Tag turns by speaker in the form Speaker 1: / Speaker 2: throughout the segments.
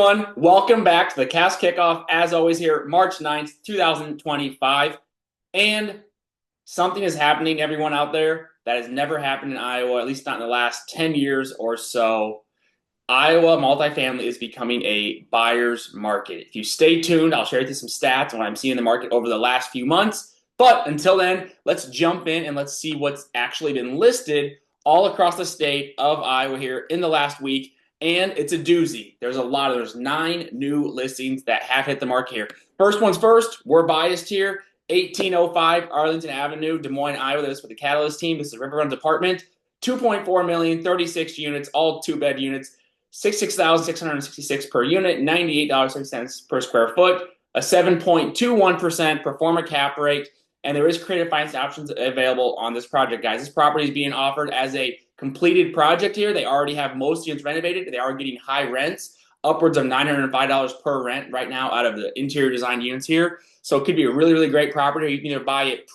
Speaker 1: everyone, welcome back to the KataLYST Kickoff. As always here, March 9th, 2025. And something is happening, everyone out there, that has never happened in Iowa, at least not in the last 10 years or so. Iowa multifamily is becoming a buyer's market. If you stay tuned, I'll share with you some stats on what I'm seeing in the market over the last few months. But until then, let's jump in and let's see what's actually been listed all across the state of Iowa here in the last week. And it's a doozy. There's 9 new listings that have hit the market here. First one's first, we're biased here. 1805 Arlington Avenue, Des Moines, Iowa. This is for the KataLYST team. This is a riverfront apartment. 2.4 million, 36 units, all 2-bed units. $66,666 per unit, $98.60 per square foot, a 7.21% pro forma cap rate, and there is creative financing options available on this project, guys. This property is being offered as a completed project here. They already have most units renovated. They are getting high rents, upwards of $905 per rent right now out of the interior design units here. So it could be a really, really great property. You can either buy it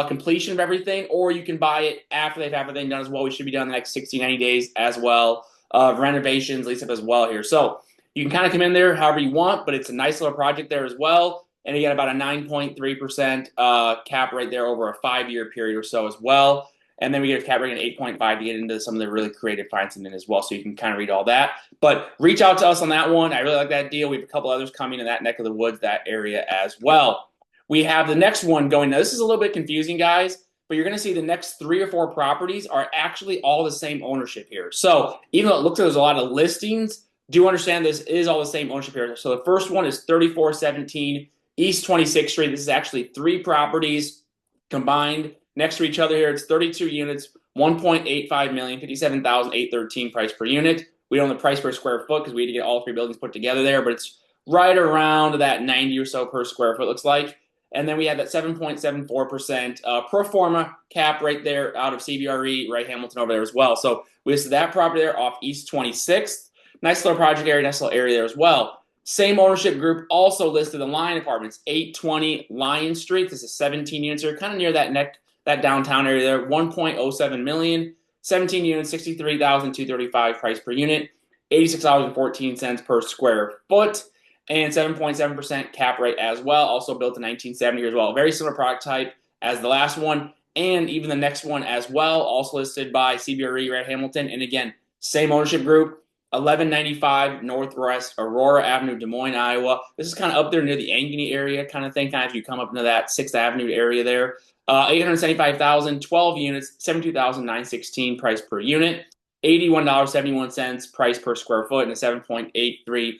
Speaker 1: completion of everything, or you can buy it after they've had everything done as well. We should be done in the next 60, 90 days as well. Renovations, lease up as well here. So you can kind of come in there however you want, but it's a nice little project there as well. And you got about a 9.3% cap rate there over a 5-year period or so as well. And then we get a cap rate of 8.5 to get into some of the really creative financing as well. So you can kind of read all that. But reach out to us on that one. I really like that deal. We have a couple others coming in that neck of the woods, that area as well. We have the next one going. Now, this is a little bit confusing, guys, but you're going to see the next 3 or 4 properties are actually all the same ownership here. So even though it looks like there's a lot of listings, do understand this is all the same ownership here. So the first one is 3417 East 26th Street. This is actually 3 properties combined next to each other here. It's 32 units, 1.85 million, 57,813 price per unit. We don't know the price per square foot because we had to get all 3 buildings put together there, but it's right around that 90 or so per square foot, looks like. And then we have that 7.74% pro forma cap right there out of CBRE, right Hamilton over there as well. So we listed that property there off East 26th. Nice little project area, nice little area there as well. Same ownership group also listed the Lion Apartments, 820 Lion Street. This is 17 units here, kind of near that downtown area there. 1.07 million, 17 units, 63,235 price per unit, $86.14 per square foot. And 7.7% cap rate as well. Also built in 1970 here as well. Very similar product type as the last one, and even the next one as well. Also listed by CBRE, right Hamilton. And again, same ownership group. 1195 Northwest Aurora Avenue, Des Moines, Iowa. This is kind of up there near the Ankeny area kind of thing. Kind of if you come up into that 6th Avenue area there. 875,000, 12 units, 72,916 price per unit. $81.71 price per square foot, and a 7.83%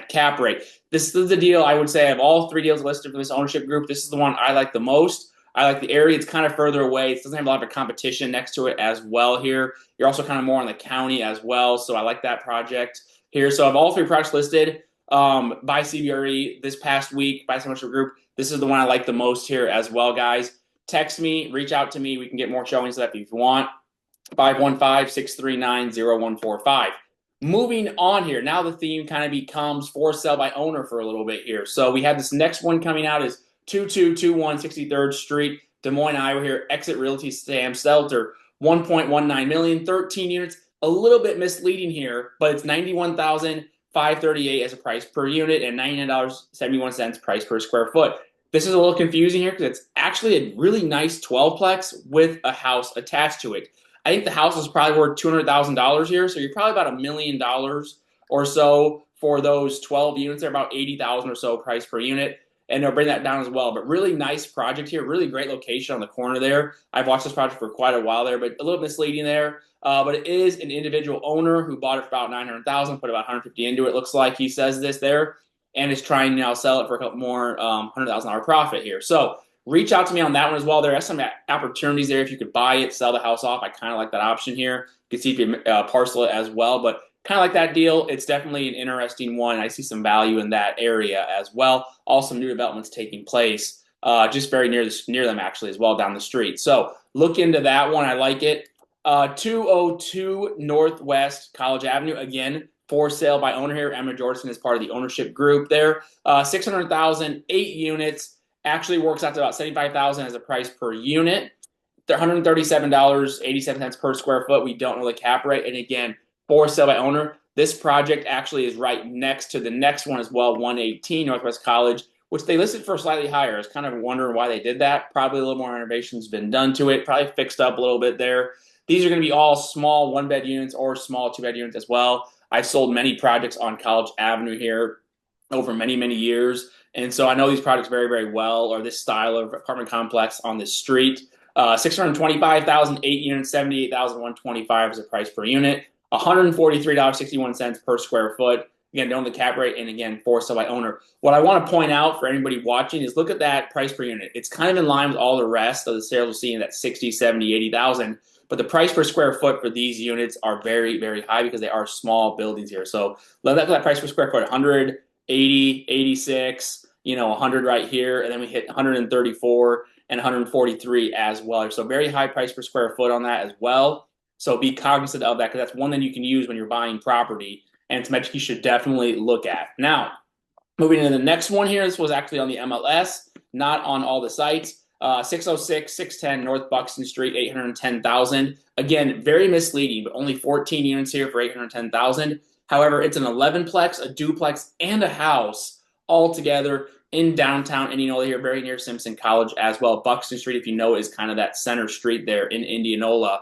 Speaker 1: cap rate. This is the deal I would say of all 3 deals listed for this ownership group. This is the one I like the most. I like the area. It's kind of further away. It doesn't have a lot of competition next to it as well here. You're also kind of more in the county as well. So I like that project here. So of all 3 projects listed by CBRE this past week, by some ownership group, this is the one I like the most here as well, guys. Text me, reach out to me. We can get more showings of that if you want. 515-639-0145. Moving on here, now the theme kind of becomes for sale by owner for a little bit here. So we have this next one coming out is 2221 63rd Street, Des Moines, Iowa here. Exit Realty Sam Stelter, 1.19 million, 13 units. A little bit misleading here, but it's $91,538 as a price per unit and $99.71 price per square foot. This is a little confusing here because it's actually a really nice 12-plex with a house attached to it. I think the house is probably worth $200,000 here, so you're probably about $1 million or so for those 12 units. They're about $80,000 or so price per unit, and they'll bring that down as well. But really nice project here, really great location on the corner there. I've watched this project for quite a while there, but a little misleading there. But it is an individual owner who bought it for about $900,000, put about $150,000 into it. Looks like he says this there, and is trying to now sell it for a couple more $100,000 profit here. So reach out to me on that one as well. There are some opportunities there if you could buy it, sell the house off. I kind of like that option here. You can see if you parcel it as well, but kind of like that deal. It's definitely an interesting one. I see some value in that area as well. Also, new developments taking place just very near them actually as well down the street. So look into that one. I like it. 202 Northwest College Avenue, again, for sale by owner here. Emma Jordan is part of the ownership group there. 600,000, 8 units. Actually works out to about $75,000 as a price per unit. They're $137.87 per square foot. We don't know the cap rate. And again, for sale by owner. This project actually is right next to the next one as well, 118 Northwest College, which they listed for slightly higher. I was kind of wondering why they did that. Probably a little more renovation's been done to it, probably fixed up a little bit there. These are going to be all small one-bed units or small two-bed units as well. I've sold many projects on College Avenue here over many, many years. And so I know these projects very, very well, or this style of apartment complex on this street. 625,000, 8 units, 78,125 is the price per unit. $143.61 per square foot. Again, knowing the cap rate, and again, for sale by owner. What I want to point out for anybody watching is look at that price per unit. It's kind of in line with all the rest of the sales we're seeing at 60, 70, 80,000. But the price per square foot for these units are very, very high because they are small buildings here. So let that price per square foot, 100, 80, 86, 100 right here. And then we hit 134 and 143 as well. So very high price per square foot on that as well. So be cognizant of that because that's one thing you can use when you're buying property, and it's a metric you should definitely look at. Now, moving into the next one here, this was actually on the MLS, not on all the sites. 606, 610 North Buxton Street, 810,000. Again, very misleading, but only 14 units here for 810,000. However, it's an 11-plex, a duplex, and a house all together in downtown Indianola here, very near Simpson College as well. Buxton Street, if you know, is kind of that center street there in Indianola.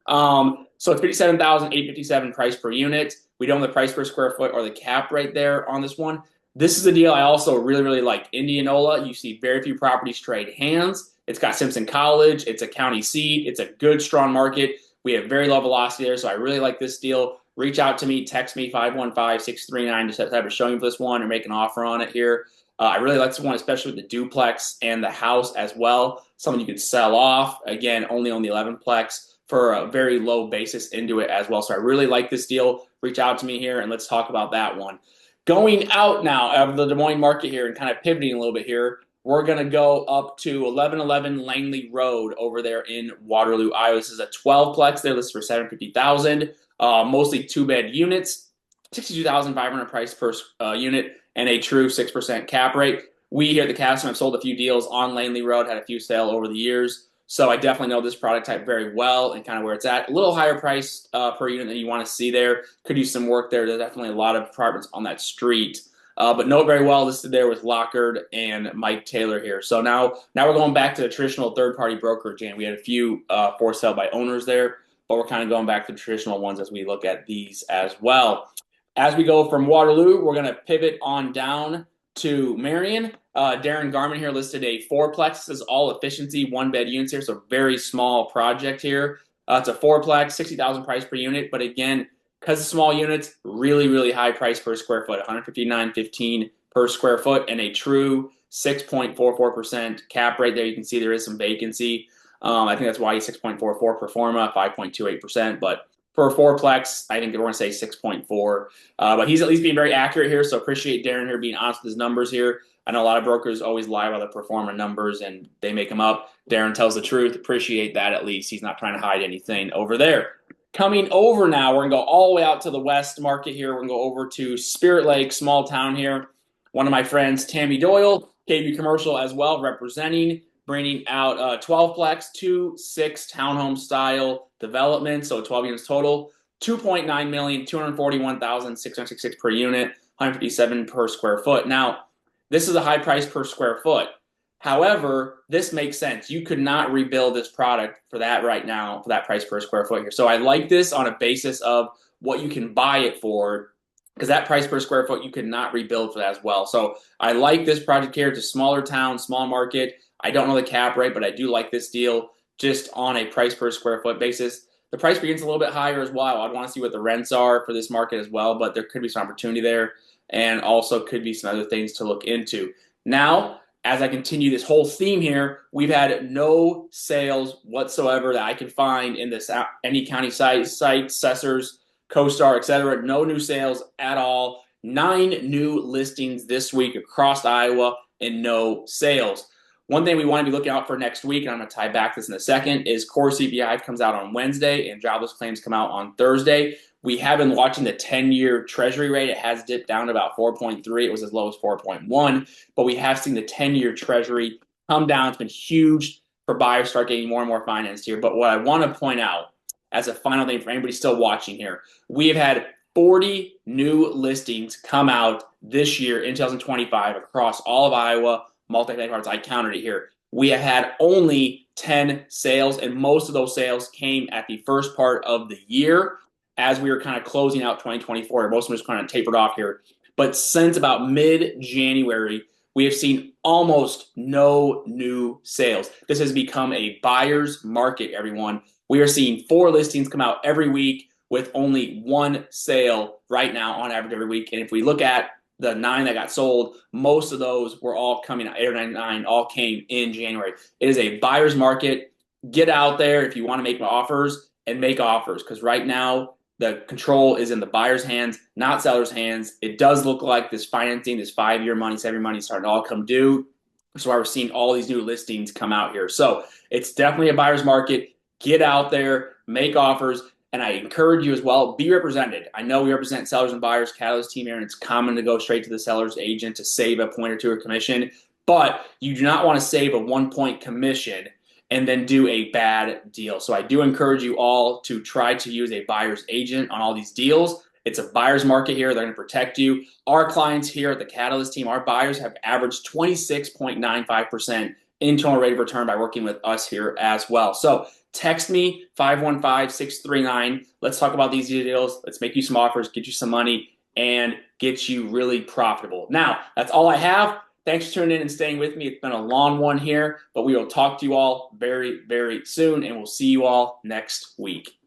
Speaker 1: So it's 57,857 price per unit. We don't have the price per square foot or the cap right there on this one. This is a deal I also really, really like. Indianola, you see very few properties trade hands. It's got Simpson College. It's a county seat. It's a good, strong market. We have very low velocity there, so I really like this deal. Reach out to me, text me 515-639 to set up a showing for this one or make an offer on it here. I really like this one, especially with the duplex and the house as well. Something you could sell off. Again, only on the 11-plex for a very low basis into it as well. So I really like this deal. Reach out to me here and let's talk about that one. Going out now of the Des Moines market here and kind of pivoting a little bit here, we're going to go up to 1111 Langley Road over there in Waterloo, Iowa. This is a 12-plex. They're listed for $750,000. Mostly two-bed units, $62,500 price per unit, and a true 6% cap rate. We here at the Castle have sold a few deals on Langley Road, had a few sale over the years. So I definitely know this product type very well and kind of where it's at. A little higher price per unit than you want to see there. Could use some work there. There's definitely a lot of apartments on that street. But know it very well, listed there with Lockard and Mike Taylor here. So now we're going back to the traditional third-party brokerage, and we had a few for sale by owners there, but we're kind of going back to the traditional ones as we look at these as well. As we go from Waterloo, we're going to pivot on down to Marion. Darren Garman here listed a 4-plex. This is all efficiency, one-bed units here, so very small project here. It's a 4-plex, 60,000 price per unit, but again, because of small units, really, really high price per square foot, $159.15 per square foot, and a true 6.44% cap rate there. You can see there is some vacancy. I think that's why he's 6.44 pro forma, 5.28%, but for a 4-plex, I think we're going to say 6.4. But he's at least being very accurate here, so appreciate Darren here being honest with his numbers here. I know a lot of brokers always lie about the pro forma numbers and they make them up. Darren tells the truth. Appreciate that at least. He's not trying to hide anything over there. Coming over now, we're going to go all the way out to the west market here. We're going to go over to Spirit Lake, small town here. One of my friends, Tammy Doyle, KB Commercial as well, representing, bringing out a 12-plex, 2-6 townhome style development, so 12 units total, $2.9 million, $241,666 per unit, $157 per square foot. Now, this is a high price per square foot. However, this makes sense. You could not rebuild this product for that right now, for that price per square foot here. So I like this on a basis of what you can buy it for, because that price per square foot, you could not rebuild for that as well. So I like this project here. It's a smaller town, small market. I don't know the cap rate, but I do like this deal just on a price per square foot basis. The price per unit's a little bit higher as well. I'd want to see what the rents are for this market as well, but there could be some opportunity there and also could be some other things to look into. Now, as I continue this whole theme here, we've had no sales whatsoever that I can find in this any county site, Assessors, CoStar, etc. No new sales at all. 9 new listings this week across Iowa and no sales. One thing we want to be looking out for next week, and I'm going to tie back this in a second, is core CPI comes out on Wednesday and jobless claims come out on Thursday. We have been watching the 10-year Treasury rate. It has dipped down to about 4.3. It was as low as 4.1, but we have seen the 10-year Treasury come down. It's been huge for buyers start getting more and more financed here. But what I want to point out as a final thing for anybody still watching here, we have had 40 new listings come out this year in 2025 across all of Iowa, multifamily parts. I counted it here. We have had only 10 sales, and most of those sales came at the first part of the year as we were kind of closing out 2024. Most of them just kind of tapered off here. But since about mid-January, we have seen almost no new sales. This has become a buyer's market, everyone. We are seeing 4 listings come out every week with only 1 sale right now on average every week. And if we look at the 9 that got sold, most of those were all coming out. 8 or 9 all came in January. It is a buyer's market. Get out there if you want to make offers, and make offers, because right now the control is in the buyer's hands, not seller's hands. It does look like this financing, this 5-year money, 7-year money is starting to all come due. That's why we're seeing all these new listings come out here. So it's definitely a buyer's market. Get out there, make offers. And I encourage you as well, be represented. I know we represent sellers and buyers, KataLYST Team here, and it's common to go straight to the seller's agent to save a point or two of commission. But you do not want to save a 1-point commission and then do a bad deal. So I do encourage you all to try to use a buyer's agent on all these deals. It's a buyer's market here. They're going to protect you. Our clients here at the KataLYST Team, our buyers have averaged 26.95% internal rate of return by working with us here as well. So text me 515-639. Let's talk about these deals. Let's make you some offers, get you some money, and get you really profitable. Now, that's all I have. Thanks for tuning in and staying with me. It's been a long one here, but we will talk to you all very, very soon, and we'll see you all next week.